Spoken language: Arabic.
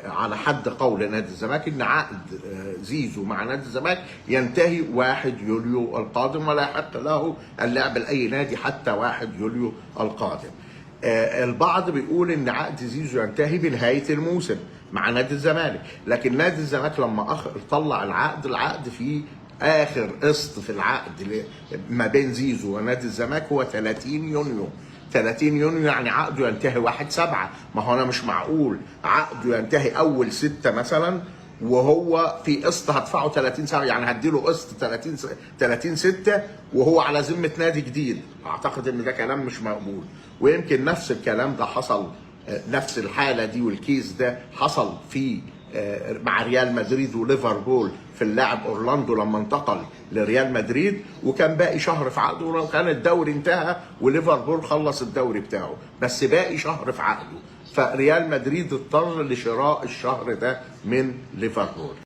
على حد قول نادي الزمالك ان عقد زيزو مع نادي الزمالك ينتهي 1 يوليو القادم، ولا يحق له اللعب لاي نادي حتى 1 يوليو القادم. البعض بيقول ان عقد زيزو ينتهي بنهايه الموسم مع نادي الزمالك، لكن نادي الزمالك لما طلع العقد فيه اخر قسط في العقد ما بين زيزو ونادي الزمالك هو 30 يونيو. 30 يونيو يعني عقده ينتهي 1/7. ما هو انا مش معقول عقده ينتهي اول 6 مثلا وهو في قسط هدفعه 30/7، يعني هديله قسط 30/6 وهو على ذمه نادي جديد. اعتقد ان ده كلام مش مقبول، ويمكن نفس الكلام ده حصل، نفس الحاله دي والكيس ده حصل في مع ريال مدريد وليفربول في اللاعب اورلاندو لما انتقل لريال مدريد، وكان باقي شهر في عقده، ولو كان الدوري انتهى وليفربول خلص الدوري بتاعه بس باقي شهر في عقده، فريال مدريد اضطر لشراء الشهر ده من ليفربول.